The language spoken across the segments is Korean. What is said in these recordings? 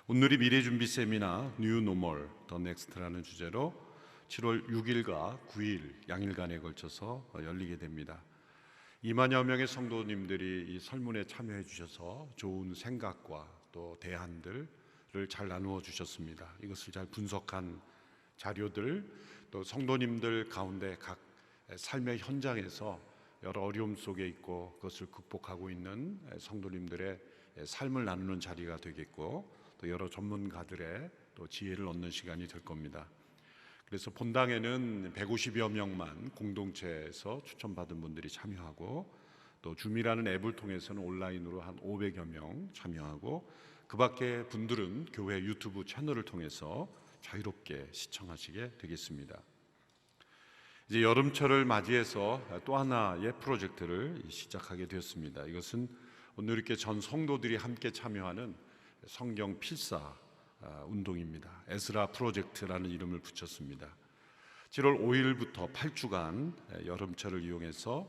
오늘이 미래준비 세미나 뉴 노멀 더 넥스트라는 주제로 7월 6일과 9일 양일간에 걸쳐서 열리게 됩니다. 2만여 명의 성도님들이 이 설문에 참여해 주셔서 좋은 생각과 또 대안들을 잘 나누어 주셨습니다. 이것을 잘 분석한 자료들, 또 성도님들 가운데 각 삶의 현장에서 여러 어려움 속에 있고 그것을 극복하고 있는 성도님들의 삶을 나누는 자리가 되겠고, 또 여러 전문가들의 또 지혜를 얻는 시간이 될 겁니다. 그래서 본당에는 150여 명만 공동체에서 추천받은 분들이 참여하고, 또 줌이라는 앱을 통해서는 온라인으로 한 500여 명 참여하고, 그 밖에 분들은 교회 유튜브 채널을 통해서 자유롭게 시청하시게 되겠습니다. 이제 여름철을 맞이해서 또 하나의 프로젝트를 시작하게 되었습니다. 이것은 오늘 이렇게 전 성도들이 함께 참여하는 성경 필사 운동입니다. 에스라 프로젝트라는 이름을 붙였습니다. 7월 5일부터 8주간 여름철을 이용해서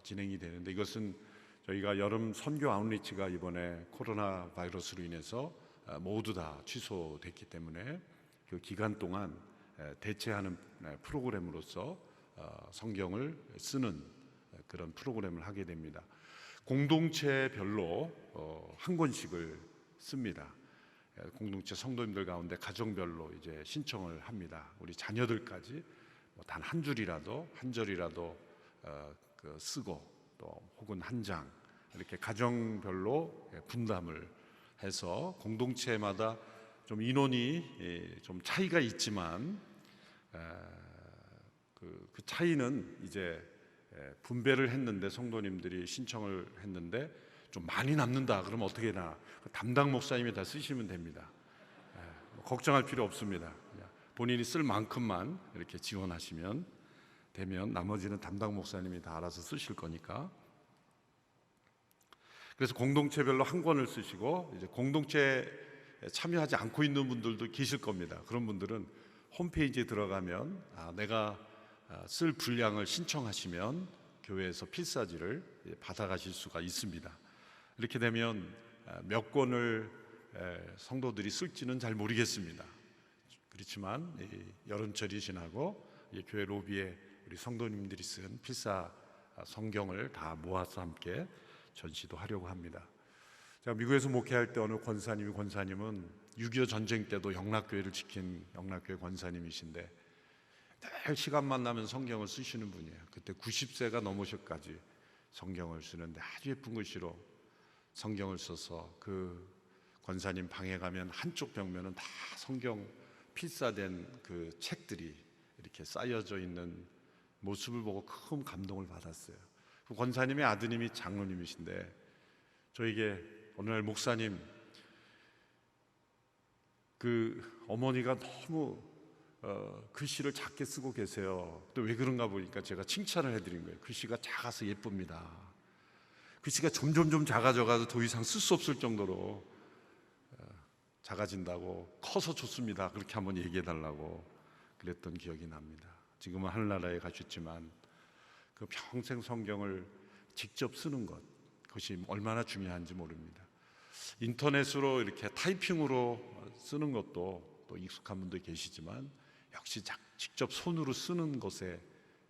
진행이 되는데, 이것은 저희가 여름 선교 아웃리치가 이번에 코로나 바이러스로 인해서 모두 다 취소됐기 때문에 그 기간 동안 대체하는 프로그램으로서 성경을 쓰는 그런 프로그램을 하게 됩니다. 공동체별로 한 권씩을 씁니다. 공동체 성도님들 가운데 가정별로 이제 신청을 합니다. 우리 자녀들까지 단 한 줄이라도 한 절이라도 쓰고, 또 혹은 한 장, 이렇게 가정별로 분담을 해서 공동체마다 좀 인원이 좀 차이가 있지만 그 차이는 이제 분배를 했는데, 성도님들이 신청을 했는데 좀 많이 남는다 그러면 어떻게 해나 담당 목사님이 다 쓰시면 됩니다. 걱정할 필요 없습니다. 본인이 쓸 만큼만 이렇게 지원하시면 되면 나머지는 담당 목사님이 다 알아서 쓰실 거니까. 그래서 공동체별로 한 권을 쓰시고, 이제 공동체에 참여하지 않고 있는 분들도 계실 겁니다. 그런 분들은 홈페이지에 들어가면 내가 쓸 분량을 신청하시면 교회에서 필사지를 받아가실 수가 있습니다. 이렇게 되면 몇 권을 성도들이 쓸지는 잘 모르겠습니다. 그렇지만 여름철이 지나고 교회 로비에 우리 성도님들이 쓴 필사 성경을 다 모아서 함께 전시도 하려고 합니다. 제가 미국에서 목회할 때 어느 권사님은 6.25 전쟁 때도 영락교회를 지킨 영락교회 권사님이신데, 늘 시간만 나면 성경을 쓰시는 분이에요. 그때 90세가 넘으셔까지 성경을 쓰는데 아주 예쁜 글씨로 성경을 써서 그 권사님 방에 가면 한쪽 벽면은 다 성경 필사된 그 책들이 이렇게 쌓여져 있는 모습을 보고 큰 감동을 받았어요. 그 권사님의 아드님이 장로님이신데 저에게 어느 날, 목사님, 그 어머니가 너무 글씨를 작게 쓰고 계세요. 또 왜 그런가 보니까 제가 칭찬을 해드린 거예요. 글씨가 작아서 예쁩니다. 글씨가 점점 작아져가지고 더 이상 쓸 수 없을 정도로 작아진다고, 커서 좋습니다, 그렇게 한번 얘기해달라고 그랬던 기억이 납니다. 지금은 하늘나라에 가셨지만 그 평생 성경을 직접 쓰는 것, 그것이 얼마나 중요한지 모릅니다. 인터넷으로 이렇게 타이핑으로 쓰는 것도 또 익숙한 분도 계시지만, 역시 직접 손으로 쓰는 것에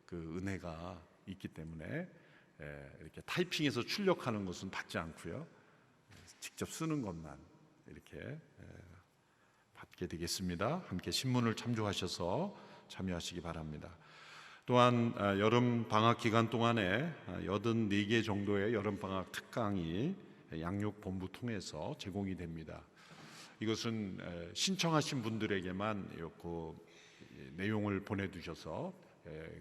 그 은혜가 있기 때문에 이렇게 타이핑해서 출력하는 것은 받지 않고요, 직접 쓰는 것만 이렇게 받게 되겠습니다. 함께 신문을 참조하셔서 참여하시기 바랍니다. 또한 여름 방학 기간 동안에 84개 정도의 여름 방학 특강이 양육본부 통해서 제공이 됩니다. 이것은 신청하신 분들에게만 그 내용을 보내주셔서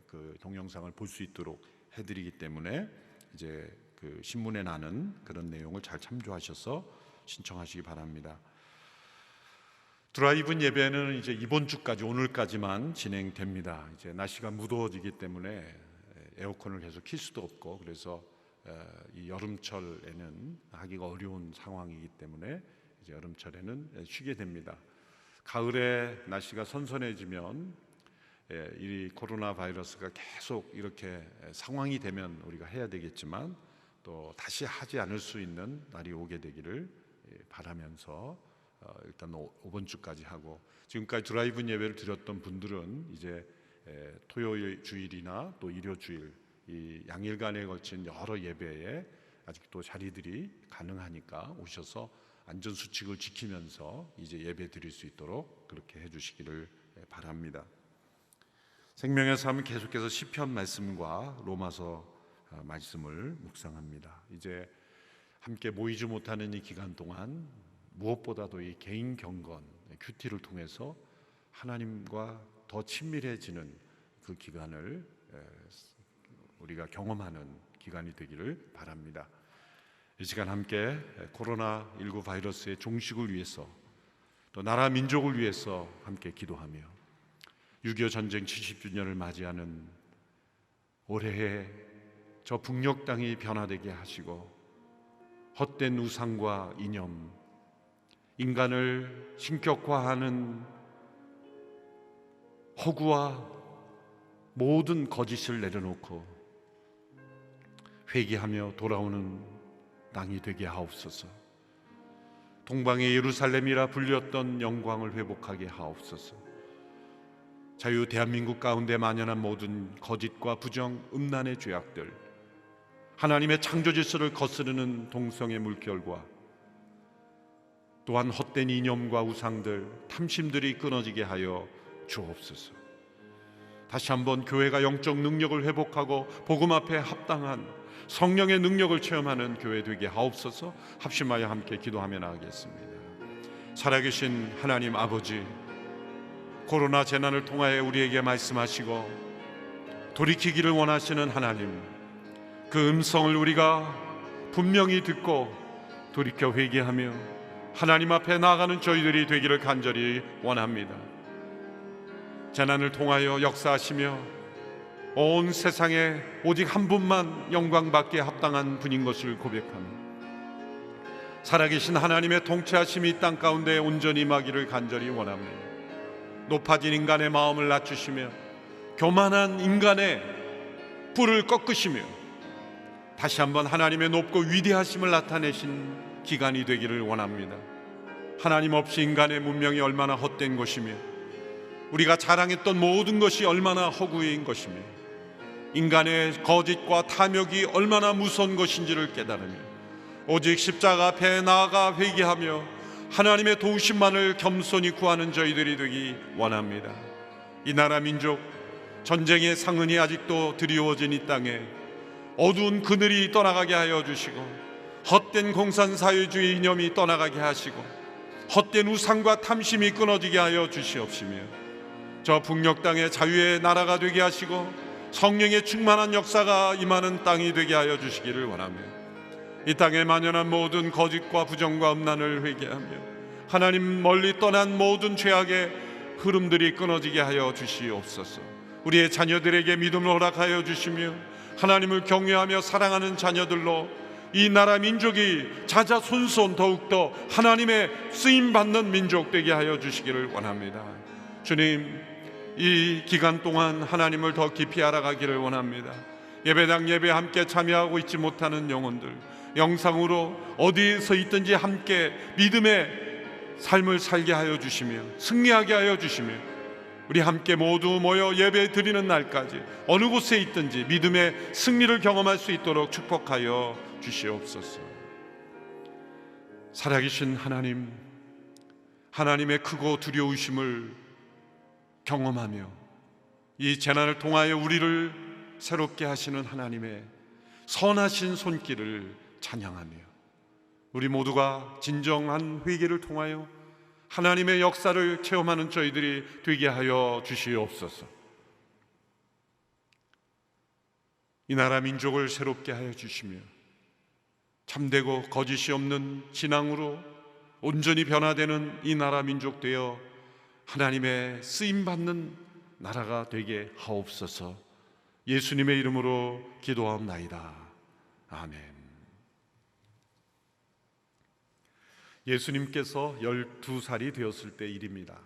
그 동영상을 볼 수 있도록 해드리기 때문에, 이제 그 신문에 나는 그런 내용을 잘 참조하셔서 신청하시기 바랍니다. 드라이브인 예배는 이제 이번 주까지, 오늘까지만 진행됩니다. 이제 날씨가 무더워지기 때문에 에어컨을 계속 킬 수도 없고, 그래서 이 여름철에는 하기가 어려운 상황이기 때문에 이제 여름철에는 쉬게 됩니다. 가을에 날씨가 선선해지면 이 코로나 바이러스가 계속 이렇게 상황이 되면 우리가 해야 되겠지만, 또 다시 하지 않을 수 있는 날이 오게 되기를 바라면서 일단 5번 주까지 하고, 지금까지 드라이브인 예배를 드렸던 분들은 이제 토요일 주일이나 또 일요 주일 이 양일간에 걸친 여러 예배에 아직도 자리들이 가능하니까 오셔서 안전 수칙을 지키면서 이제 예배 드릴 수 있도록 그렇게 해주시기를 바랍니다. 생명의 삶은 계속해서 시편 말씀과 로마서 말씀을 묵상합니다. 이제 함께 모이지 못하는 이 기간 동안 무엇보다도 이 개인 경건 큐티를 통해서 하나님과 더 친밀해지는 그 기간을 우리가 경험하는 기간이 되기를 바랍니다. 이 시간 함께 코로나19 바이러스의 종식을 위해서 또 나라 민족을 위해서 함께 기도하며 6.25 전쟁 70주년을 맞이하는 올해의 저 북녘 땅이 변화되게 하시고 헛된 우상과 이념, 인간을 신격화하는 허구와 모든 거짓을 내려놓고 회개하며 돌아오는 땅이 되게 하옵소서. 동방의 예루살렘이라 불렸던 영광을 회복하게 하옵소서. 자유 대한민국 가운데 만연한 모든 거짓과 부정, 음란의 죄악들, 하나님의 창조 질서를 거스르는 동성의 물결과 또한 헛된 이념과 우상들, 탐심들이 끊어지게 하여 주옵소서. 다시 한번 교회가 영적 능력을 회복하고 복음 앞에 합당한 성령의 능력을 체험하는 교회 되게 하옵소서. 합심하여 함께 기도하며 나가겠습니다. 살아계신 하나님 아버지, 코로나 재난을 통하여 우리에게 말씀하시고 돌이키기를 원하시는 하나님, 그 음성을 우리가 분명히 듣고 돌이켜 회개하며 하나님 앞에 나아가는 저희들이 되기를 간절히 원합니다. 재난을 통하여 역사하시며 온 세상에 오직 한 분만 영광받기에 합당한 분인 것을 고백합니다. 살아계신 하나님의 통치하심이 이 땅 가운데 온전히 임하기를 간절히 원합니다. 높아진 인간의 마음을 낮추시며 교만한 인간의 뿔을 꺾으시며 다시 한번 하나님의 높고 위대하심을 나타내신 기간이 되기를 원합니다. 하나님 없이 인간의 문명이 얼마나 헛된 것이며 우리가 자랑했던 모든 것이 얼마나 허구인 것이며 인간의 거짓과 탐욕이 얼마나 무서운 것인지를 깨달으며 오직 십자가 앞에 나아가 회개하며 하나님의 도우심만을 겸손히 구하는 저희들이 되기 원합니다. 이 나라 민족, 전쟁의 상흔이 아직도 드리워진 이 땅에 어두운 그늘이 떠나가게 하여 주시고 헛된 공산사회주의 이념이 떠나가게 하시고 헛된 우상과 탐심이 끊어지게 하여 주시옵시며 저 북녘 땅의 자유의 나라가 되게 하시고 성령의 충만한 역사가 임하는 땅이 되게 하여 주시기를 원하며 이 땅에 만연한 모든 거짓과 부정과 음란을 회개하며 하나님 멀리 떠난 모든 죄악의 흐름들이 끊어지게 하여 주시옵소서. 우리의 자녀들에게 믿음을 허락하여 주시며 하나님을 경외하며 사랑하는 자녀들로 이 나라 민족이 자자손손 더욱더 하나님의 쓰임받는 민족 되게 하여 주시기를 원합니다. 주님, 이 기간 동안 하나님을 더 깊이 알아가기를 원합니다. 예배당 예배 함께 참여하고 있지 못하는 영혼들, 영상으로 어디에서 있든지 함께 믿음의 삶을 살게 하여 주시며 승리하게 하여 주시며 우리 함께 모두 모여 예배 드리는 날까지 어느 곳에 있든지 믿음의 승리를 경험할 수 있도록 축복하여 주시옵소서. 살아계신 하나님, 하나님의 크고 두려우심을 경험하며 이 재난을 통하여 우리를 새롭게 하시는 하나님의 선하신 손길을 찬양하며 우리 모두가 진정한 회개를 통하여 하나님의 역사를 체험하는 저희들이 되게 하여 주시옵소서. 이 나라 민족을 새롭게 하여 주시며 참되고 거짓이 없는 신앙으로 온전히 변화되는 이 나라 민족 되어 하나님의 쓰임받는 나라가 되게 하옵소서. 예수님의 이름으로 기도하옵나이다. 아멘. 예수님께서 12살이 되었을 때 일입니다.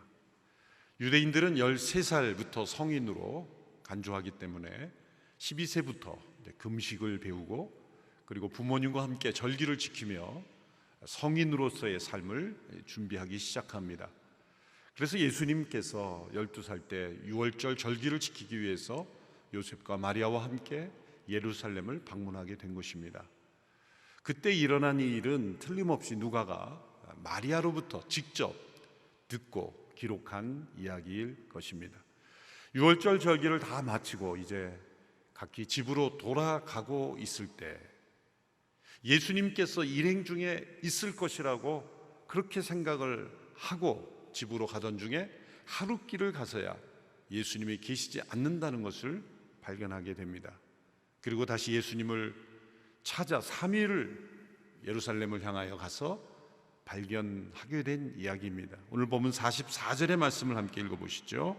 유대인들은 13살부터 성인으로 간주하기 때문에 12세부터 금식을 배우고 그리고 부모님과 함께 절기를 지키며 성인으로서의 삶을 준비하기 시작합니다. 그래서 예수님께서 12살 때 유월절 절기를 지키기 위해서 요셉과 마리아와 함께 예루살렘을 방문하게 된 것입니다. 그때 일어난 이 일은 틀림없이 누가가 마리아로부터 직접 듣고 기록한 이야기일 것입니다. 유월절 절기를 다 마치고 이제 각기 집으로 돌아가고 있을 때 예수님께서 일행 중에 있을 것이라고 그렇게 생각을 하고 집으로 가던 중에 하룻길을 가서야 예수님이 계시지 않는다는 것을 발견하게 됩니다. 그리고 다시 예수님을 찾아 3일을 예루살렘을 향하여 가서 발견하게 된 이야기입니다. 오늘 보면 44절의 말씀을 함께 읽어보시죠.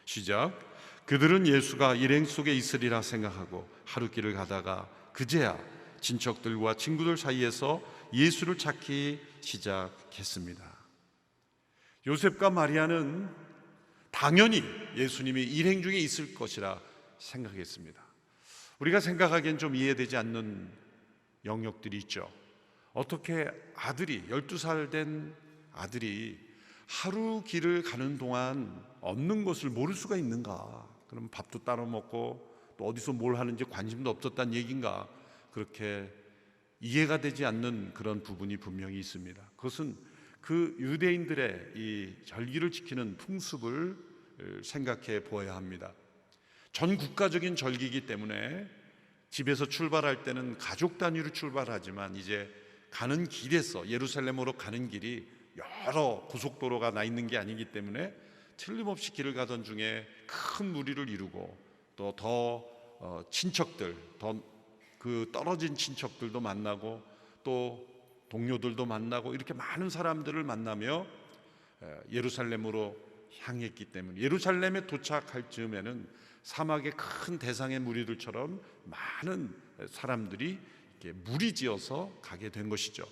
시작. 그들은 예수가 일행 속에 있으리라 생각하고 하룻길을 가다가 그제야 친척들과 친구들 사이에서 예수를 찾기 시작했습니다. 요셉과 마리아는 당연히 예수님이 일행 중에 있을 것이라 생각했습니다. 우리가 생각하기엔 좀 이해되지 않는 영역들이 있죠. 어떻게 아들이 12살 된 아들이 하루 길을 가는 동안 없는 것을 모를 수가 있는가? 그럼 밥도 따로 먹고 또 어디서 뭘 하는지 관심도 없었다는 얘기인가? 그렇게 이해가 되지 않는 그런 부분이 분명히 있습니다. 그것은 그 유대인들의 이 절기를 지키는 풍습을 생각해 보아야 합니다. 전 국가적인 절기이기 때문에 집에서 출발할 때는 가족 단위로 출발하지만 이제 가는 길에서 예루살렘으로 가는 길이 여러 고속도로가 나 있는 게 아니기 때문에 틀림없이 길을 가던 중에 큰 무리를 이루고 또 더 친척들, 더 그 떨어진 친척들도 만나고 또 동료들도 만나고 이렇게 많은 사람들을 만나며 예루살렘으로 향했기 때문에 예루살렘에 도착할 즈음에는 사막의 큰 대상의 무리들처럼 많은 사람들이 이렇게 무리지어서 가게 된 것이죠.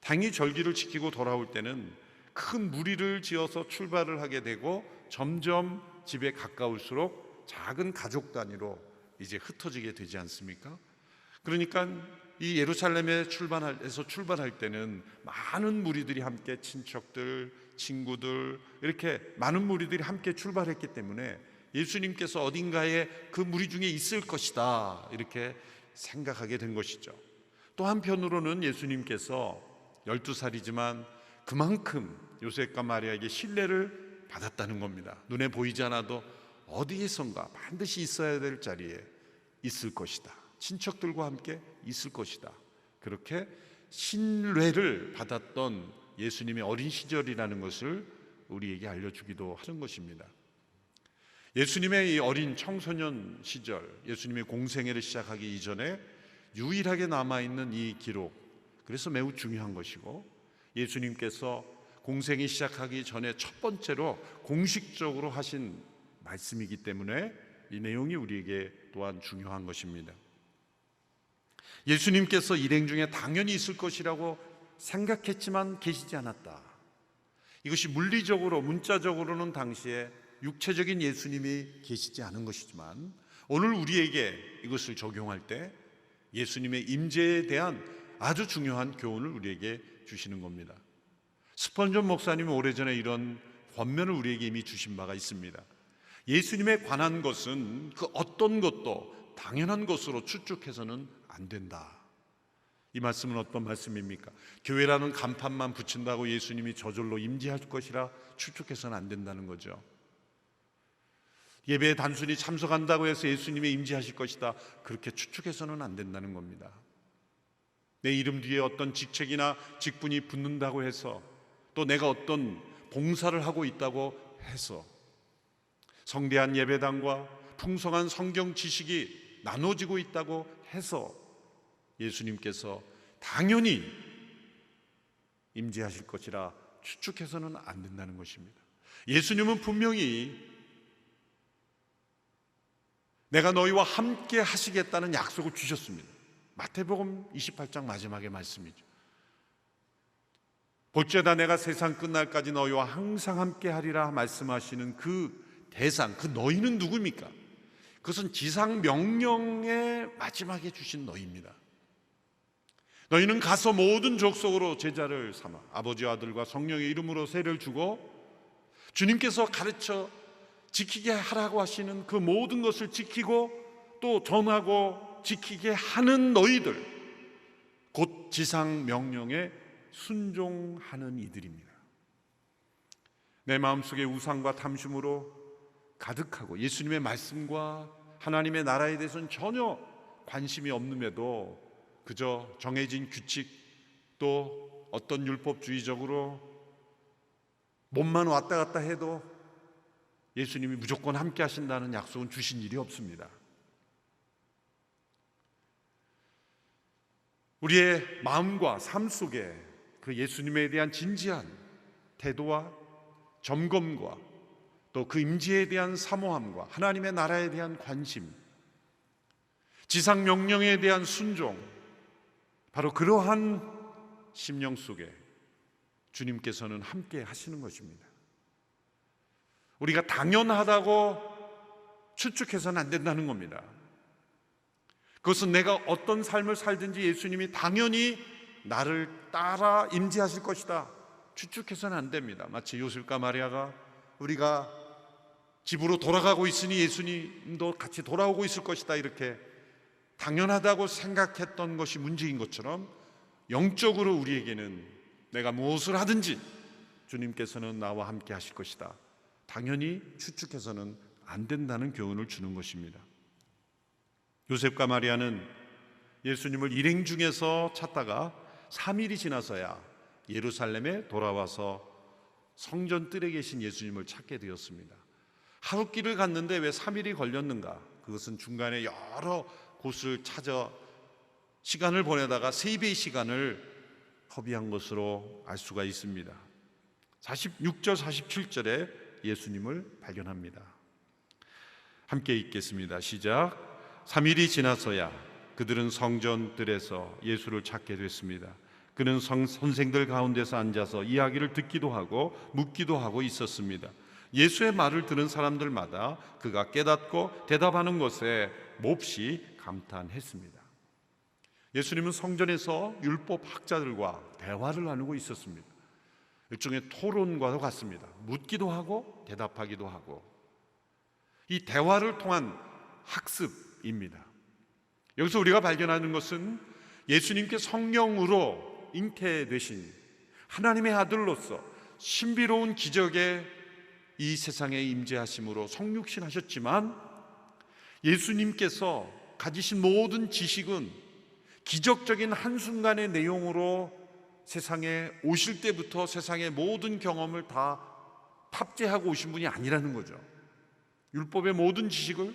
당연히 절기를 지키고 돌아올 때는 큰 무리를 지어서 출발을 하게 되고 점점 집에 가까울수록 작은 가족 단위로 이제 흩어지게 되지 않습니까? 그러니까 이 예루살렘에 출발할 때는 많은 무리들이 함께 친척들, 친구들 이렇게 많은 무리들이 함께 출발했기 때문에 예수님께서 어딘가에 그 무리 중에 있을 것이다 이렇게 생각하게 된 것이죠. 또 한편으로는 예수님께서 12살이지만 그만큼 요셉과 마리아에게 신뢰를 받았다는 겁니다. 눈에 보이지 않아도 어디에선가 반드시 있어야 될 자리에 있을 것이다. 친척들과 함께 있을 것이다. 그렇게 신뢰를 받았던 예수님의 어린 시절이라는 것을 우리에게 알려주기도 하는 것입니다. 예수님의 이 어린 청소년 시절, 예수님의 공생애를 시작하기 이전에 유일하게 남아있는 이 기록, 그래서 매우 중요한 것이고 예수님께서 공생이 시작하기 전에 첫 번째로 공식적으로 하신 말씀이기 때문에 이 내용이 우리에게 또한 중요한 것입니다. 예수님께서 일행 중에 당연히 있을 것이라고 생각했지만 계시지 않았다. 이것이 물리적으로 문자적으로는 당시에 육체적인 예수님이 계시지 않은 것이지만 오늘 우리에게 이것을 적용할 때 예수님의 임재에 대한 아주 중요한 교훈을 우리에게 주시는 겁니다. 스펀전 목사님은 오래전에 이런 권면을 우리에게 이미 주신 바가 있습니다. 예수님에 관한 것은 그 어떤 것도 당연한 것으로 추측해서는 안 된다. 이 말씀은 어떤 말씀입니까? 교회라는 간판만 붙인다고 예수님이 저절로 임재할 것이라 추측해서는 안 된다는 거죠. 예배에 단순히 참석한다고 해서 예수님이 임재하실 것이다, 그렇게 추측해서는 안 된다는 겁니다. 내 이름 뒤에 어떤 직책이나 직분이 붙는다고 해서 또 내가 어떤 봉사를 하고 있다고 해서 성대한 예배당과 풍성한 성경 지식이 나눠지고 있다고 해서 예수님께서 당연히 임재하실 것이라 추측해서는 안 된다는 것입니다. 예수님은 분명히 내가 너희와 함께 하시겠다는 약속을 주셨습니다. 마태복음 28장 마지막의 말씀이죠. 볼지어다 내가 세상 끝날까지 너희와 항상 함께 하리라 말씀하시는 그 대상, 그 너희는 누구입니까? 그것은 지상 명령의 마지막에 주신 너희입니다. 너희는 가서 모든 족속으로 제자를 삼아 아버지와 아들과 성령의 이름으로 세례를 주고 주님께서 가르쳐 지키게 하라고 하시는 그 모든 것을 지키고 또 전하고 지키게 하는 너희들, 곧 지상 명령에 순종하는 이들입니다. 내 마음속에 우상과 탐심으로 가득하고 예수님의 말씀과 하나님의 나라에 대해서는 전혀 관심이 없음에도 그저 정해진 규칙 또 어떤 율법주의적으로 몸만 왔다 갔다 해도 예수님이 무조건 함께 하신다는 약속은 주신 일이 없습니다. 우리의 마음과 삶 속에 그 예수님에 대한 진지한 태도와 점검과 또 그 임재에 대한 사모함과 하나님의 나라에 대한 관심, 지상 명령에 대한 순종, 바로 그러한 심령 속에 주님께서는 함께 하시는 것입니다. 우리가 당연하다고 추측해서는 안 된다는 겁니다. 그것은 내가 어떤 삶을 살든지 예수님이 당연히 나를 따라 임재하실 것이다 추측해서는 안 됩니다. 마치 요셉과 마리아가 우리가 집으로 돌아가고 있으니 예수님도 같이 돌아오고 있을 것이다 이렇게 당연하다고 생각했던 것이 문제인 것처럼 영적으로 우리에게는 내가 무엇을 하든지 주님께서는 나와 함께 하실 것이다 당연히 추측해서는 안 된다는 교훈을 주는 것입니다. 요셉과 마리아는 예수님을 일행 중에서 찾다가 3일이 지나서야 예루살렘에 돌아와서 성전 뜰에 계신 예수님을 찾게 되었습니다. 하루 길을 갔는데 왜 3일이 걸렸는가? 그것은 중간에 여러 곳을 찾아 시간을 보내다가 3배의 시간을 허비한 것으로 알 수가 있습니다. 46절 47절에 예수님을 발견합니다. 함께 읽겠습니다. 시작. 3일이 지나서야 그들은 성전들에서 예수를 찾게 됐습니다. 그는 선생들 가운데서 앉아서 이야기를 듣기도 하고 묻기도 하고 있었습니다. 예수의 말을 들은 사람들마다 그가 깨닫고 대답하는 것에 몹시 감탄했습니다. 예수님은 성전에서 율법 학자들과 대화를 나누고 있었습니다. 일종의 토론과도 같습니다. 묻기도 하고 대답하기도 하고 이 대화를 통한 학습입니다. 여기서 우리가 발견하는 것은 예수님께 성령으로 잉태되신 하나님의 아들로서 신비로운 기적에 이 세상에 임재하심으로 성육신하셨지만 예수님께서 가지신 모든 지식은 기적적인 한순간의 내용으로 세상에 오실 때부터 세상의 모든 경험을 다 탑재하고 오신 분이 아니라는 거죠. 율법의 모든 지식을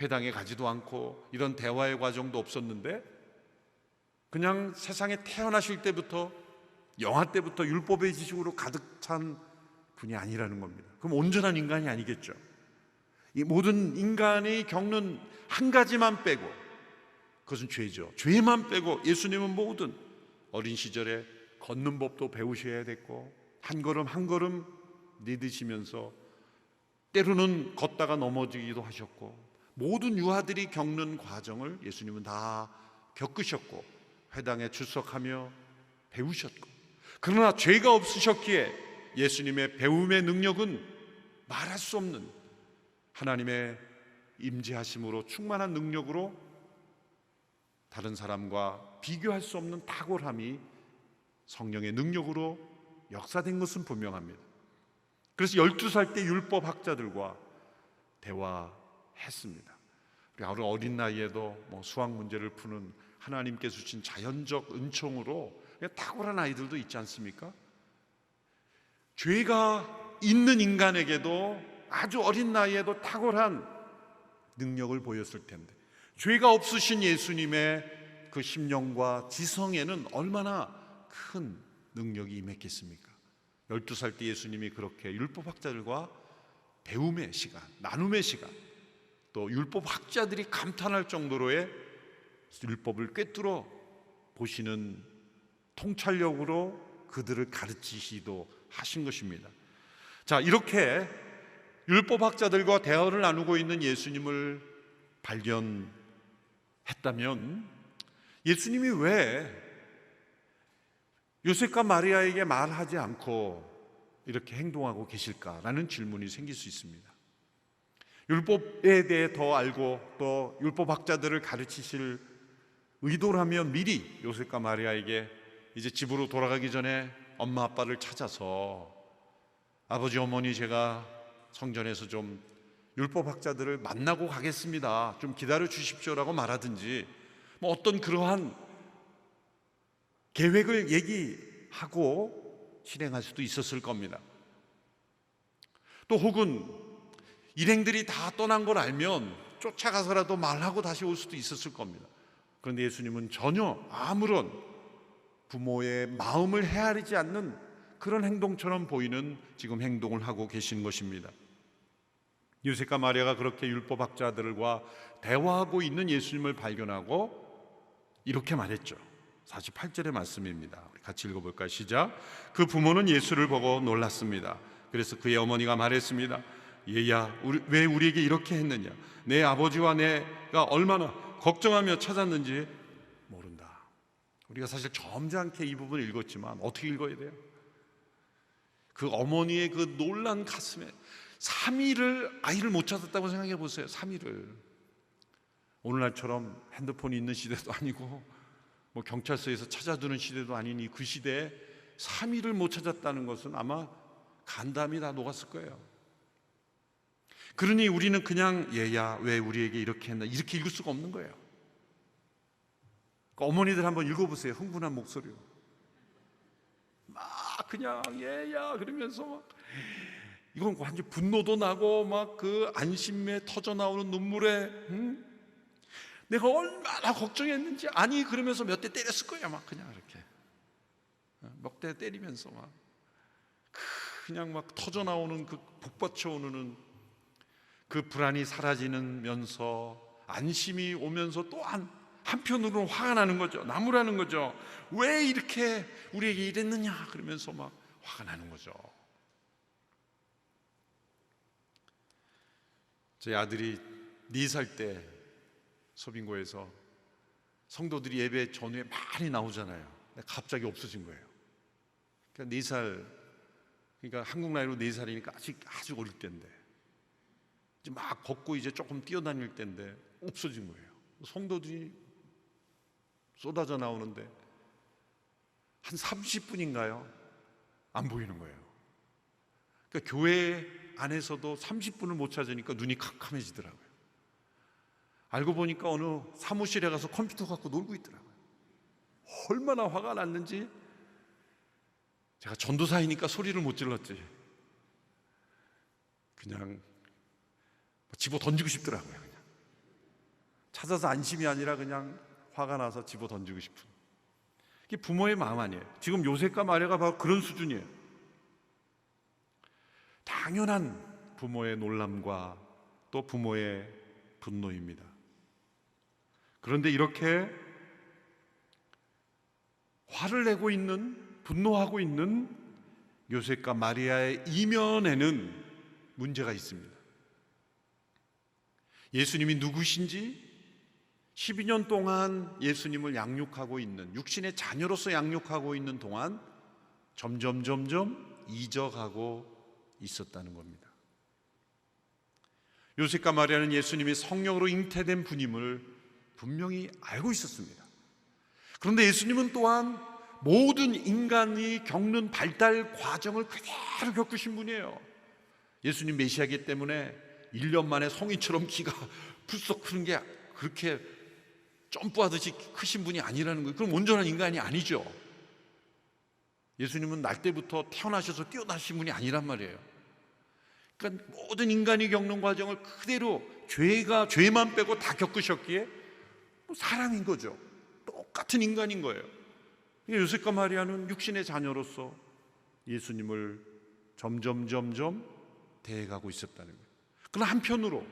회당에 가지도 않고 이런 대화의 과정도 없었는데 그냥 세상에 태어나실 때부터 영아 때부터 율법의 지식으로 가득 찬 분이 아니라는 겁니다. 그럼 온전한 인간이 아니겠죠. 이 모든 인간이 겪는 한 가지만 빼고 그것은 죄죠. 죄만 빼고 예수님은 모든 어린 시절에 걷는 법도 배우셔야 됐고 한 걸음 한 걸음 내딛으시면서 때로는 걷다가 넘어지기도 하셨고 모든 유아들이 겪는 과정을 예수님은 다 겪으셨고 회당에 출석하며 배우셨고 그러나 죄가 없으셨기에 예수님의 배움의 능력은 말할 수 없는 하나님의 임재하심으로 충만한 능력으로 다른 사람과 비교할 수 없는 탁월함이 성령의 능력으로 역사된 것은 분명합니다. 그래서 12살 때 율법 학자들과 대화했습니다. 우리 어린 나이에도 수학 문제를 푸는 하나님께서 주신 자연적 은총으로 탁월한 아이들도 있지 않습니까? 죄가 있는 인간에게도 아주 어린 나이에도 탁월한 능력을 보였을 텐데 죄가 없으신 예수님의 그 심령과 지성에는 얼마나 큰 능력이 임했겠습니까? 12살 때 예수님이 그렇게 율법학자들과 배움의 시간, 나눔의 시간, 또 율법학자들이 감탄할 정도로의 율법을 꿰뚫어 보시는 통찰력으로 그들을 가르치시기도 하신 것입니다. 자, 이렇게 율법학자들과 대화를 나누고 있는 예수님을 발견했다면 예수님이 왜 요셉과 마리아에게 말하지 않고 이렇게 행동하고 계실까라는 질문이 생길 수 있습니다. 율법에 대해 더 알고 또 율법학자들을 가르치실 의도라면 미리 요셉과 마리아에게 이제 집으로 돌아가기 전에 엄마 아빠를 찾아서 아버지 어머니 제가 성전에서 좀 율법학자들을 만나고 가겠습니다, 좀 기다려 주십시오라고 말하든지 뭐 어떤 그러한 계획을 얘기하고 실행할 수도 있었을 겁니다. 또 혹은 일행들이 다 떠난 걸 알면 쫓아가서라도 말하고 다시 올 수도 있었을 겁니다. 그런데 예수님은 전혀 아무런 부모의 마음을 헤아리지 않는 그런 행동처럼 보이는 지금 행동을 하고 계신 것입니다. 요셉과 마리아가 그렇게 율법학자들과 대화하고 있는 예수님을 발견하고 이렇게 말했죠. 48절의 말씀입니다. 우리 같이 읽어볼까요? 시작. 그 부모는 예수를 보고 놀랐습니다. 그래서 그의 어머니가 말했습니다. 얘야, 왜 우리에게 이렇게 했느냐? 내 아버지와 내가 얼마나 걱정하며 찾았는지 모른다. 우리가 사실 점잖게 이 부분을 읽었지만 어떻게 읽어야 돼요? 그 어머니의 그 놀란 가슴에 3일을 아이를 못 찾았다고 생각해 보세요. 3일을. 오늘날처럼 핸드폰이 있는 시대도 아니고 뭐 경찰서에서 찾아두는 시대도 아니니 그 시대에 3일을 못 찾았다는 것은 아마 간담이 다 녹았을 거예요. 그러니 우리는 그냥 얘야 왜 우리에게 이렇게 했나 이렇게 읽을 수가 없는 거예요. 그러니까 어머니들 한번 읽어보세요. 흥분한 목소리로 막 그냥 얘야 그러면서 막 이건 완전 분노도 나고 막 그 안심에 터져 나오는 눈물에 내가 얼마나 걱정했는지 아니 그러면서 몇 대 때렸을 거야. 막 그냥 이렇게 몇 대 때리면서 막 그냥 막 터져 나오는 그 북받쳐 오는 그 불안이 사라지면서 안심이 오면서 또한 한편으로는 화가 나는 거죠. 나무라는 거죠. 왜 이렇게 우리에게 이랬느냐 그러면서 막 화가 나는 거죠. 제 아들이 4살 때 서빙고에서 성도들이 예배 전후에 많이 나오잖아요. 갑자기 없어진 거예요. 그러니까 4살, 그러니까 한국 나이로 4살이니까 아직 아주 어릴 때인데 이제 막 걷고 이제 조금 뛰어다닐 때인데 없어진 거예요. 성도들이 쏟아져 나오는데 한 30분인가요? 안 보이는 거예요. 그러니까 교회 안에서도 30분을 못 찾으니까 눈이 캄캄해지더라고요. 알고 보니까 어느 사무실에 가서 컴퓨터 갖고 놀고 있더라고요. 얼마나 화가 났는지 제가 전도사이니까 소리를 못 질렀지. 그냥 집어 던지고 싶더라고요. 그냥 찾아서 안심이 아니라 그냥 화가 나서 집어 던지고 싶은. 이게 부모의 마음 아니에요. 지금 요셉과 마리아가 바로 그런 수준이에요. 당연한 부모의 놀람과 또 부모의 분노입니다. 그런데 이렇게 화를 내고 있는, 분노하고 있는 요셉과 마리아의 이면에는 문제가 있습니다. 예수님이 누구신지 12년 동안 예수님을 양육하고 있는, 육신의 자녀로서 양육하고 있는 동안 점점 잊어가고 있었다는 겁니다. 요셉과 마리아는 예수님이 성령으로 잉태된 분임을 분명히 알고 있었습니다. 그런데 예수님은 또한 모든 인간이 겪는 발달 과정을 그대로 겪으신 분이에요. 예수님 메시아이기 때문에 1년 만에 성인처럼 키가 풀썩 크는 게 그렇게 점프하듯이 크신 분이 아니라는 거예요. 그럼 온전한 인간이 아니죠. 예수님은 날 때부터 태어나셔서 뛰어나신 분이 아니란 말이에요. 그러니까 모든 인간이 겪는 과정을 그대로 죄만 빼고 다 겪으셨기에 사람인 거죠. 똑같은 인간인 거예요. 그러니까 요셉과 마리아는 육신의 자녀로서 예수님을 점점 대해가고 있었다는 거예요. 그러나 한편으로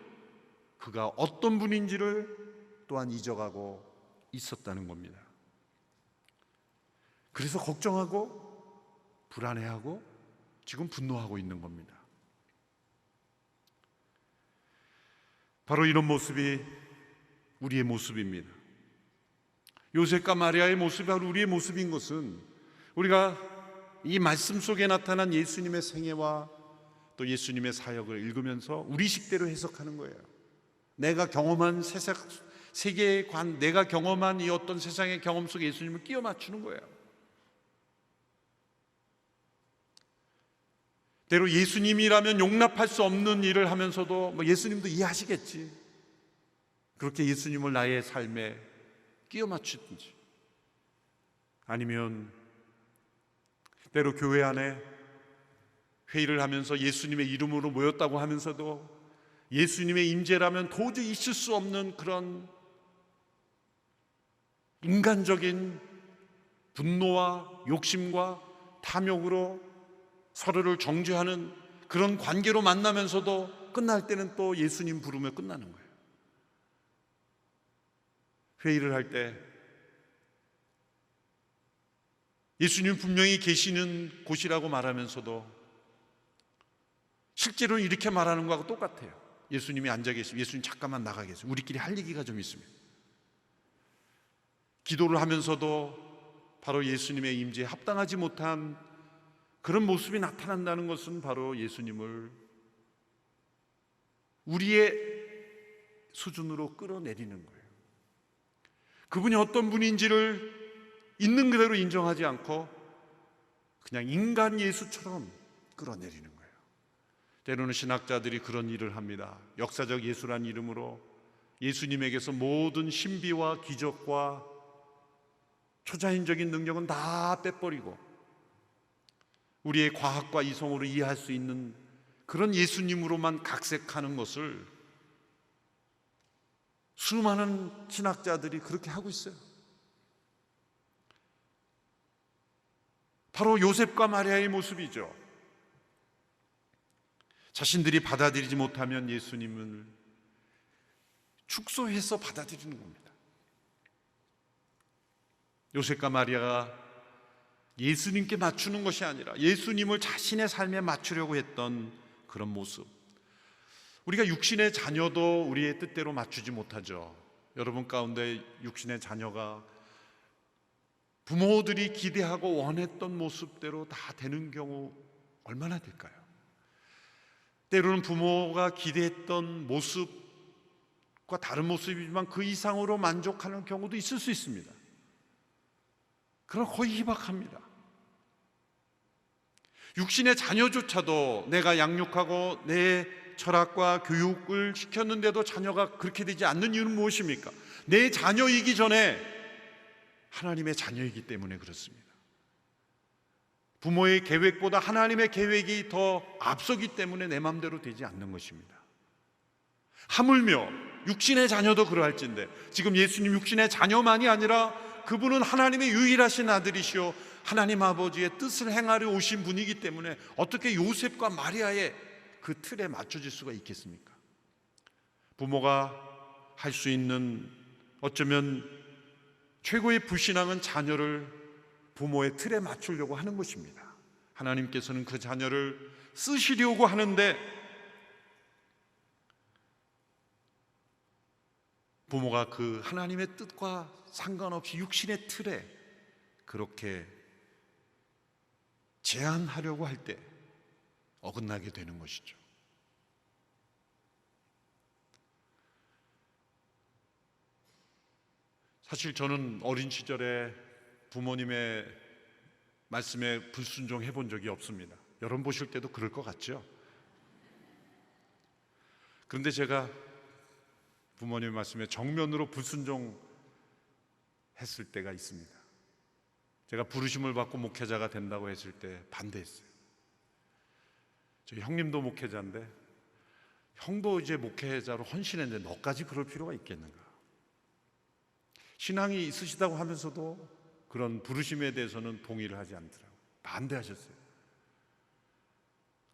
그가 어떤 분인지를 또한 잊어가고 있었다는 겁니다. 그래서 걱정하고 불안해하고 지금 분노하고 있는 겁니다. 바로 이런 모습이 우리의 모습입니다. 요셉과 마리아의 모습이 바로 우리의 모습인 것은 우리가 이 말씀 속에 나타난 예수님의 생애와 또 예수님의 사역을 읽으면서 우리 식대로 해석하는 거예요. 내가 경험한 세계의 관, 내가 경험한 이 어떤 세상의 경험 속에 예수님을 끼워 맞추는 거예요. 때로 예수님이라면 용납할 수 없는 일을 하면서도 예수님도 이해하시겠지, 그렇게 예수님을 나의 삶에 끼워 맞추든지, 아니면 때로 교회 안에 회의를 하면서 예수님의 이름으로 모였다고 하면서도 예수님의 임재라면 도저히 있을 수 없는 그런 인간적인 분노와 욕심과 탐욕으로 서로를 정죄하는 그런 관계로 만나면서도 끝날 때는 또 예수님 부르며 끝나는 거예요. 회의를 할 때 예수님 분명히 계시는 곳이라고 말하면서도 실제로는 이렇게 말하는 거하고 똑같아요. 예수님이 앉아 계시면 예수님 잠깐만 나가 계세요. 우리끼리 할 얘기가 좀 있습니다. 기도를 하면서도 바로 예수님의 임재에 합당하지 못한 그런 모습이 나타난다는 것은 바로 예수님을 우리의 수준으로 끌어내리는 거예요. 그분이 어떤 분인지를 있는 그대로 인정하지 않고 그냥 인간 예수처럼 끌어내리는 거예요. 때로는 신학자들이 그런 일을 합니다. 역사적 예수란 이름으로 예수님에게서 모든 신비와 기적과 초자연적인 능력은 다 빼버리고 우리의 과학과 이성으로 이해할 수 있는 그런 예수님으로만 각색하는 것을 수많은 신학자들이 그렇게 하고 있어요. 바로 요셉과 마리아의 모습이죠. 자신들이 받아들이지 못하면 예수님을 축소해서 받아들이는 겁니다. 요셉과 마리아가 예수님께 맞추는 것이 아니라 예수님을 자신의 삶에 맞추려고 했던 그런 모습. 우리가 육신의 자녀도 우리의 뜻대로 맞추지 못하죠. 여러분 가운데 육신의 자녀가 부모들이 기대하고 원했던 모습대로 다 되는 경우 얼마나 될까요? 때로는 부모가 기대했던 모습과 다른 모습이지만 그 이상으로 만족하는 경우도 있을 수 있습니다. 그럼 거의 희박합니다. 육신의 자녀조차도 내가 양육하고 내 철학과 교육을 시켰는데도 자녀가 그렇게 되지 않는 이유는 무엇입니까? 내 자녀이기 전에 하나님의 자녀이기 때문에 그렇습니다. 부모의 계획보다 하나님의 계획이 더 앞서기 때문에 내 마음대로 되지 않는 것입니다. 하물며 육신의 자녀도 그러할진데 지금 예수님 육신의 자녀만이 아니라 그분은 하나님의 유일하신 아들이시오 하나님 아버지의 뜻을 행하려 오신 분이기 때문에 어떻게 요셉과 마리아의 그 틀에 맞춰질 수가 있겠습니까? 부모가 할 수 있는 어쩌면 최고의 불신앙은 자녀를 부모의 틀에 맞추려고 하는 것입니다. 하나님께서는 그 자녀를 쓰시려고 하는데 부모가 그 하나님의 뜻과 상관없이 육신의 틀에 그렇게 제한하려고 할 때 어긋나게 되는 것이죠. 사실 저는 어린 시절에 부모님의 말씀에 불순종해 본 적이 없습니다. 여러분 보실 때도 그럴 것 같죠? 그런데 제가 부모님의 말씀에 정면으로 불순종했을 때가 있습니다. 제가 부르심을 받고 목회자가 된다고 했을 때 반대했어요. 저희 형님도 목회자인데 형도 이제 목회자로 헌신했는데 너까지 그럴 필요가 있겠는가? 신앙이 있으시다고 하면서도 그런 부르심에 대해서는 동의를 하지 않더라고요. 반대하셨어요.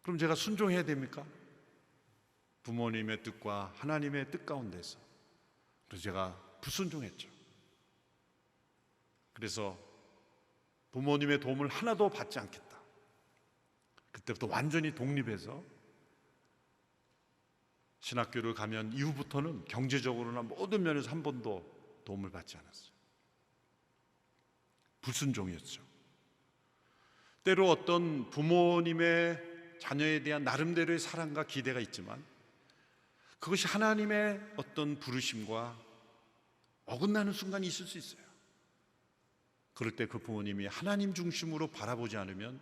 그럼 제가 순종해야 됩니까? 부모님의 뜻과 하나님의 뜻 가운데서. 그래서 제가 불순종했죠. 그래서 부모님의 도움을 하나도 받지 않겠다. 그때부터 완전히 독립해서 신학교를 가면 이후부터는 경제적으로나 모든 면에서 한 번도 도움을 받지 않았어요. 불순종이었죠. 때로 어떤 부모님의 자녀에 대한 나름대로의 사랑과 기대가 있지만 그것이 하나님의 어떤 부르심과 어긋나는 순간이 있을 수 있어요. 그럴 때 그 부모님이 하나님 중심으로 바라보지 않으면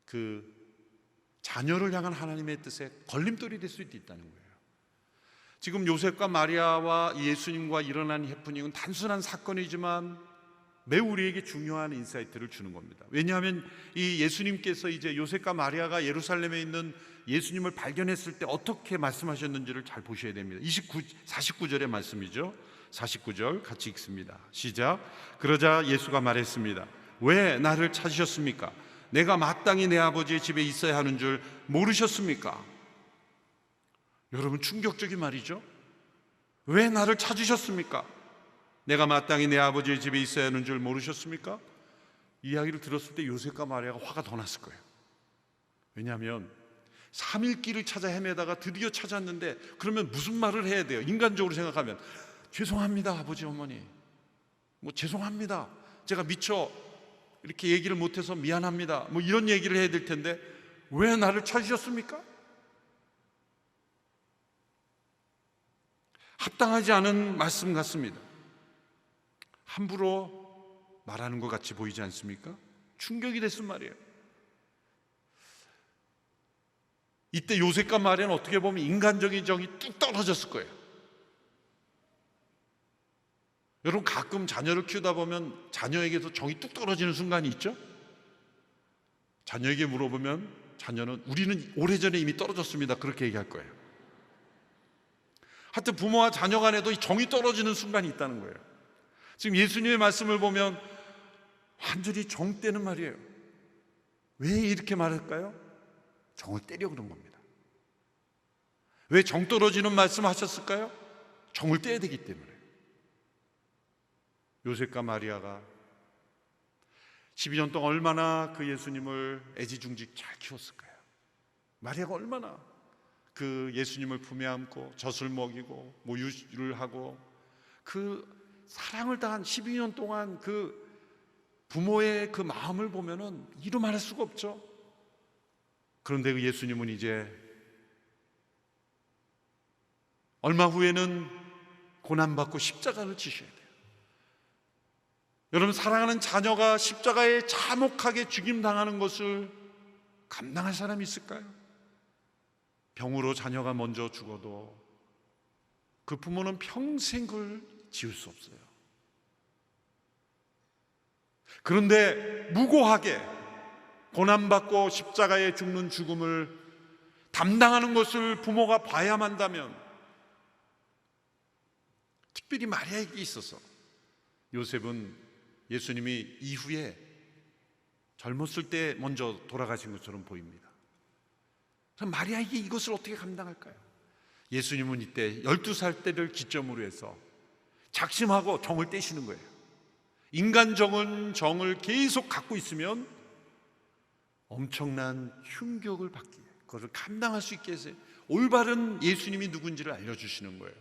그 자녀를 향한 하나님의 뜻에 걸림돌이 될 수도 있다는 거예요. 지금 요셉과 마리아와 예수님과 일어난 해프닝은 단순한 사건이지만 매우 우리에게 중요한 인사이트를 주는 겁니다. 왜냐하면 이 예수님께서 이제 요셉과 마리아가 예루살렘에 있는 예수님을 발견했을 때 어떻게 말씀하셨는지를 잘 보셔야 됩니다. 49절의 말씀이죠. 49절 같이 읽습니다. 시작. 그러자 예수가 말했습니다. 왜 나를 찾으셨습니까? 내가 마땅히 내 아버지의 집에 있어야 하는 줄 모르셨습니까? 여러분, 충격적인 말이죠. 왜 나를 찾으셨습니까? 내가 마땅히 내 아버지의 집에 있어야 하는 줄 모르셨습니까? 이 이야기를 들었을 때 요셉과 마리아가 화가 더 났을 거예요. 왜냐하면 3일 길을 찾아 헤매다가 드디어 찾았는데 그러면 무슨 말을 해야 돼요? 인간적으로 생각하면 죄송합니다 아버지 어머니, 죄송합니다, 제가 미처 이렇게 얘기를 못해서 미안합니다, 이런 얘기를 해야 될 텐데 왜 나를 찾으셨습니까? 합당하지 않은 말씀 같습니다. 함부로 말하는 것 같이 보이지 않습니까? 충격이 됐단 말이에요. 이때 요셉과 마리아는 어떻게 보면 인간적인 정이 뚝 떨어졌을 거예요. 여러분, 가끔 자녀를 키우다 보면 자녀에게서 정이 뚝 떨어지는 순간이 있죠? 자녀에게 물어보면 자녀는 우리는 오래전에 이미 떨어졌습니다, 그렇게 얘기할 거예요. 하여튼 부모와 자녀 간에도 이 정이 떨어지는 순간이 있다는 거예요. 지금 예수님의 말씀을 보면 완전히 정 떼는 말이에요. 왜 이렇게 말할까요? 정을 떼려 그런 겁니다. 왜 정 떨어지는 말씀 하셨을까요? 정을 떼야 되기 때문에. 요셉과 마리아가 12년 동안 얼마나 그 예수님을 애지중지 잘 키웠을까요? 마리아가 얼마나 그 예수님을 품에 안고 젖을 먹이고 모유를 하고 그 사랑을 당한 12년 동안 그 부모의 그 마음을 보면은 이루 말할 수가 없죠. 그런데 그 예수님은 이제 얼마 후에는 고난받고 십자가를 지셔야 돼요. 여러분, 사랑하는 자녀가 십자가에 참혹하게 죽임당하는 것을 감당할 사람이 있을까요? 병으로 자녀가 먼저 죽어도 그 부모는 평생 그걸 지울 수 없어요. 그런데 무고하게 고난받고 십자가에 죽는 죽음을 담당하는 것을 부모가 봐야만 한다면, 특별히 마리아에게 있어서 요셉은 예수님이 이후에 젊었을 때 먼저 돌아가신 것처럼 보입니다. 그럼 마리아에게 이것을 어떻게 감당할까요? 예수님은 이때 12살 때를 기점으로 해서 작심하고 정을 떼시는 거예요. 인간적인 정을 계속 갖고 있으면 엄청난 흉격을 받기에, 그것을 감당할 수 있게 해서 올바른 예수님이 누군지를 알려주시는 거예요.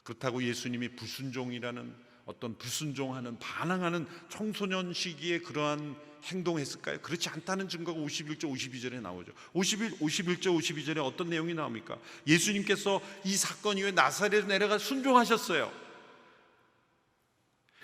그렇다고 예수님이 불순종이라는 어떤 불순종하는 반항하는 청소년 시기에 그러한 행동했을까요? 그렇지 않다는 증거가 51절 52절에 나오죠. 51절 52절에 어떤 내용이 나옵니까? 예수님께서 이 사건 이후에 나사렛에 내려가 순종하셨어요.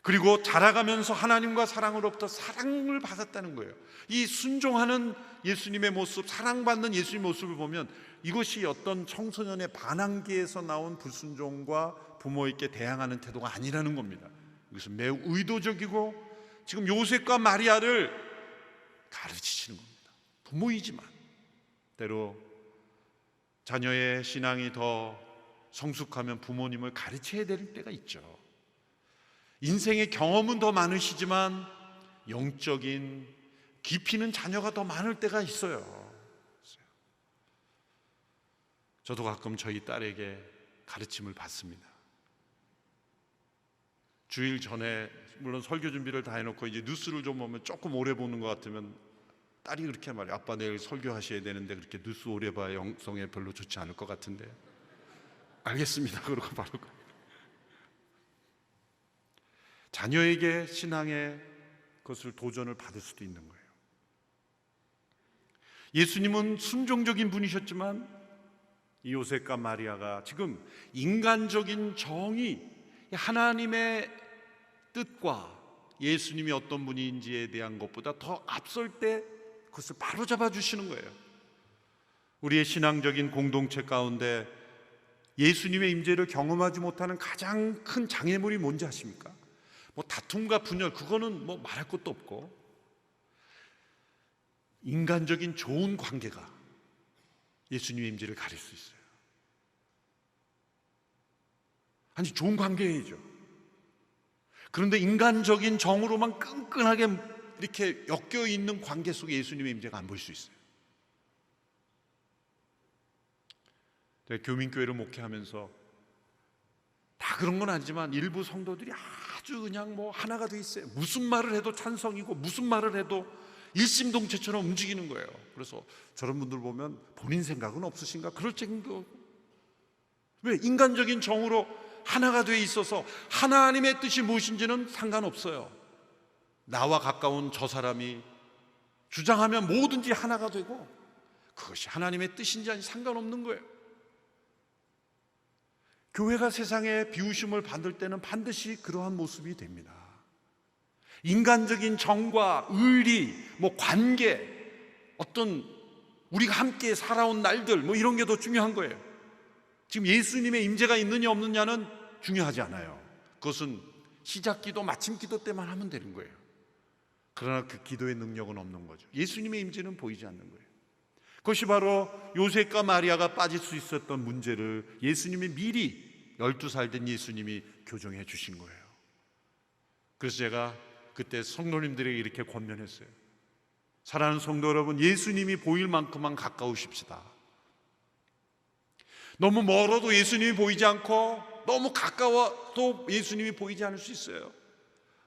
그리고 자라가면서 하나님과 사랑으로부터 사랑을 받았다는 거예요. 이 순종하는 예수님의 모습, 사랑받는 예수님의 모습을 보면 이것이 어떤 청소년의 반항기에서 나온 불순종과 부모에게 대항하는 태도가 아니라는 겁니다. 이것은 매우 의도적이고 지금 요셉과 마리아를 가르치시는 겁니다. 부모이지만 때로 자녀의 신앙이 더 성숙하면 부모님을 가르쳐야 될 때가 있죠. 인생의 경험은 더 많으시지만 영적인 깊이는 자녀가 더 많을 때가 있어요. 저도 가끔 저희 딸에게 가르침을 받습니다. 주일 전에 물론 설교 준비를 다 해놓고 이제 뉴스를 좀 보면 조금 오래 보는 것 같으면 딸이 그렇게 말해요. 아빠 내일 설교하셔야 되는데 그렇게 뉴스 오래 봐야 영성에 별로 좋지 않을 것 같은데. 알겠습니다. 그러고 바로 자녀에게 신앙의 것을 도전을 받을 수도 있는 거예요. 예수님은 순종적인 분이셨지만 이 요셉과 마리아가 지금 인간적인 정의, 하나님의 뜻과 예수님이 어떤 분인지에 대한 것보다 더 앞설 때 그것을 바로 잡아주시는 거예요. 우리의 신앙적인 공동체 가운데 예수님의 임재를 경험하지 못하는 가장 큰 장애물이 뭔지 아십니까? 다툼과 분열, 그거는 말할 것도 없고, 인간적인 좋은 관계가 예수님의 임재를 가릴 수 있어요. 아니, 좋은 관계이죠. 그런데 인간적인 정으로만 끈끈하게 이렇게 엮여 있는 관계 속에 예수님의 임재가 안 보일 수 있어요. 제가 교민교회를 목회하면서 다 그런 건 아니지만 일부 성도들이 아주 그냥 하나가 돼 있어요. 무슨 말을 해도 찬성이고 무슨 말을 해도 일심동체처럼 움직이는 거예요. 그래서 저런 분들 보면 본인 생각은 없으신가? 그럴 정도. 왜? 인간적인 정으로 하나가 돼 있어서 하나님의 뜻이 무엇인지는 상관없어요. 나와 가까운 저 사람이 주장하면 뭐든지 하나가 되고, 그것이 하나님의 뜻인지 아닌지 상관없는 거예요. 교회가 세상에 비우심을 받을 때는 반드시 그러한 모습이 됩니다. 인간적인 정과 의리, 관계, 어떤 우리가 함께 살아온 날들, 이런 게 더 중요한 거예요. 지금 예수님의 임재가 있느냐 없느냐는 중요하지 않아요. 그것은 시작 기도, 마침 기도 때만 하면 되는 거예요. 그러나 그 기도의 능력은 없는 거죠. 예수님의 임재는 보이지 않는 거예요. 그것이 바로 요셉과 마리아가 빠질 수 있었던 문제를 예수님이 미리 12살 된 예수님이 교정해 주신 거예요. 그래서 제가 그때 성도님들에게 이렇게 권면했어요. 사랑하는 성도 여러분, 예수님이 보일 만큼만 가까우십시다. 너무 멀어도 예수님이 보이지 않고 너무 가까워도 예수님이 보이지 않을 수 있어요.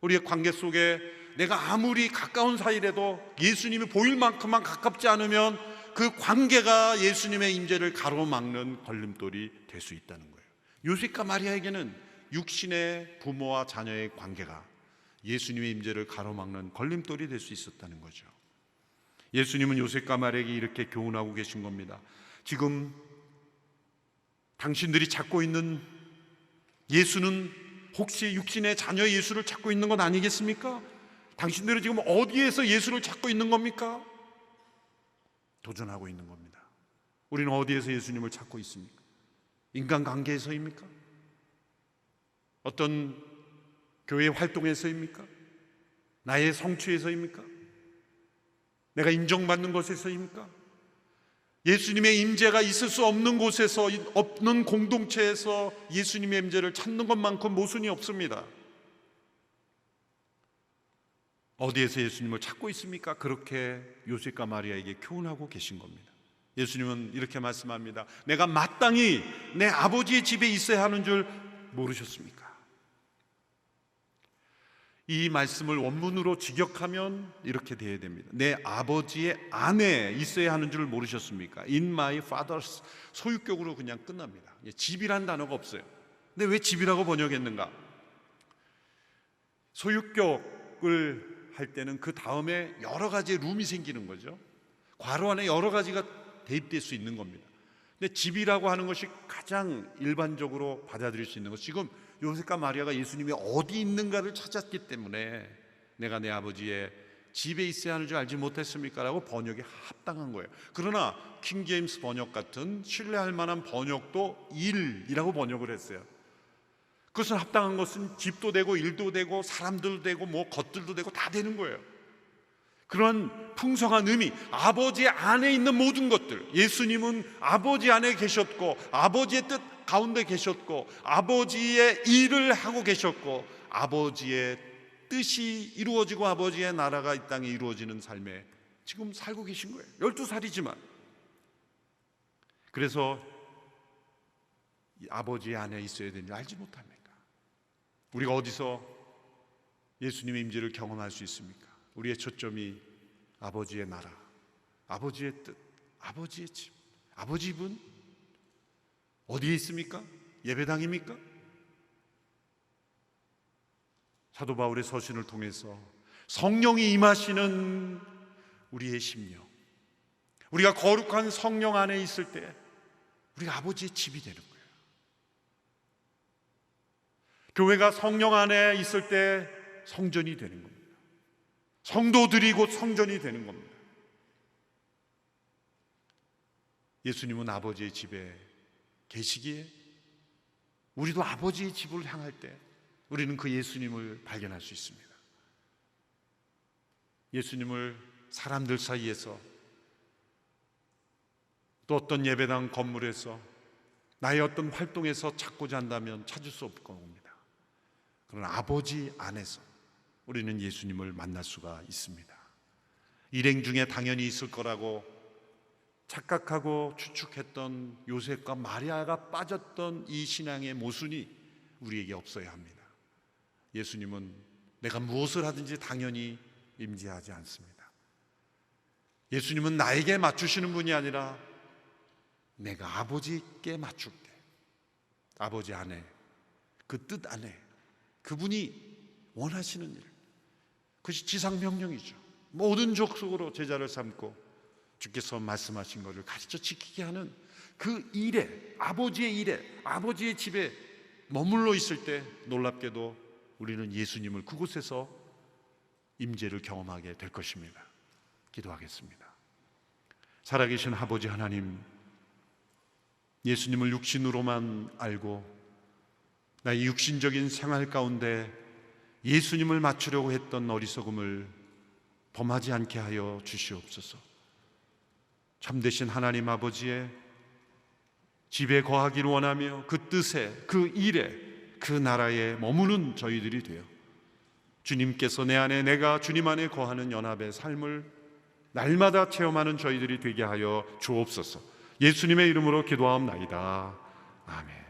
우리의 관계 속에 내가 아무리 가까운 사이라도 예수님이 보일 만큼만 가깝지 않으면 그 관계가 예수님의 임재를 가로막는 걸림돌이 될 수 있다는 거예요. 요셉과 마리아에게는 육신의 부모와 자녀의 관계가 예수님의 임재를 가로막는 걸림돌이 될 수 있었다는 거죠. 예수님은 요셉과 마리아에게 이렇게 교훈하고 계신 겁니다. 지금 당신들이 찾고 있는 예수는 혹시 육신의 자녀 예수를 찾고 있는 건 아니겠습니까? 당신들은 지금 어디에서 예수를 찾고 있는 겁니까? 도전하고 있는 겁니다. 우리는 어디에서 예수님을 찾고 있습니까? 인간관계에서입니까? 어떤 교회 활동에서입니까? 나의 성취에서입니까? 내가 인정받는 것에서입니까? 예수님의 임재가 있을 수 없는 곳에서, 없는 공동체에서 예수님의 임재를 찾는 것만큼 모순이 없습니다. 어디에서 예수님을 찾고 있습니까? 그렇게 요셉과 마리아에게 교훈하고 계신 겁니다. 예수님은 이렇게 말씀합니다. 내가 마땅히 내 아버지의 집에 있어야 하는 줄 모르셨습니까? 이 말씀을 원문으로 직역하면 이렇게 돼야 됩니다. 내 아버지의 안에 있어야 하는 줄 모르셨습니까? In my father's, 소유격으로 그냥 끝납니다. 집이란 단어가 없어요. 근데 왜 집이라고 번역했는가? 소유격을 할 때는 그 다음에 여러 가지의 룸이 생기는 거죠. 괄호 안에 여러 가지가 대입될 수 있는 겁니다. 근데 집이라고 하는 것이 가장 일반적으로 받아들일 수 있는 것, 지금 요셉과 마리아가 예수님이 어디 있는가를 찾았기 때문에 내가 내 아버지의 집에 있어야 하는 줄 알지 못했습니까? 라고 번역이 합당한 거예요. 그러나 킹제임스 번역 같은 신뢰할 만한 번역도 일이라고 번역을 했어요. 그것은 합당한 것은 집도 되고 일도 되고 사람들도 되고 것들도 되고 다 되는 거예요. 그런 풍성한 의미, 아버지 안에 있는 모든 것들, 예수님은 아버지 안에 계셨고 아버지의 뜻 가운데 계셨고 아버지의 일을 하고 계셨고 아버지의 뜻이 이루어지고 아버지의 나라가 이 땅에 이루어지는 삶에 지금 살고 계신 거예요. 12살이지만. 그래서 이 아버지 안에 있어야 되는지 알지 못합니까? 우리가 어디서 예수님의 임재를 경험할 수 있습니까? 우리의 초점이 아버지의 나라, 아버지의 뜻, 아버지의 집. 아버지 집은 어디에 있습니까? 예배당입니까? 사도 바울의 서신을 통해서 성령이 임하시는 우리의 심령, 우리가 거룩한 성령 안에 있을 때 우리가 아버지의 집이 되는 거예요. 교회가 성령 안에 있을 때 성전이 되는 겁니다. 성도들이 곧 성전이 되는 겁니다. 예수님은 아버지의 집에 계시기에 우리도 아버지의 집을 향할 때 우리는 그 예수님을 발견할 수 있습니다. 예수님을 사람들 사이에서, 또 어떤 예배당 건물에서, 나의 어떤 활동에서 찾고자 한다면 찾을 수 없을 겁니다. 그러나 아버지 안에서 우리는 예수님을 만날 수가 있습니다. 일행 중에 당연히 있을 거라고 착각하고 추측했던 요셉과 마리아가 빠졌던 이 신앙의 모순이 우리에게 없어야 합니다. 예수님은 내가 무엇을 하든지 당연히 임재하지 않습니다. 예수님은 나에게 맞추시는 분이 아니라 내가 아버지께 맞출 때, 아버지 안에, 그 뜻 안에 그분이 원하시는 일, 그것이 지상명령이죠. 모든 족속으로 제자를 삼고 주께서 말씀하신 것을 가르쳐 지키게 하는 그 일에, 아버지의 일에, 아버지의 집에 머물러 있을 때 놀랍게도 우리는 예수님을 그곳에서 임재를 경험하게 될 것입니다. 기도하겠습니다. 살아계신 아버지 하나님, 예수님을 육신으로만 알고 나의 육신적인 생활 가운데 예수님을 맞추려고 했던 어리석음을 범하지 않게 하여 주시옵소서. 참되신 하나님 아버지의 집에 거하기를 원하며 그 뜻에, 그 일에, 그 나라에 머무는 저희들이 되어 주님께서 내 안에, 내가 주님 안에 거하는 연합의 삶을 날마다 체험하는 저희들이 되게 하여 주옵소서. 예수님의 이름으로 기도하옵나이다. 아멘.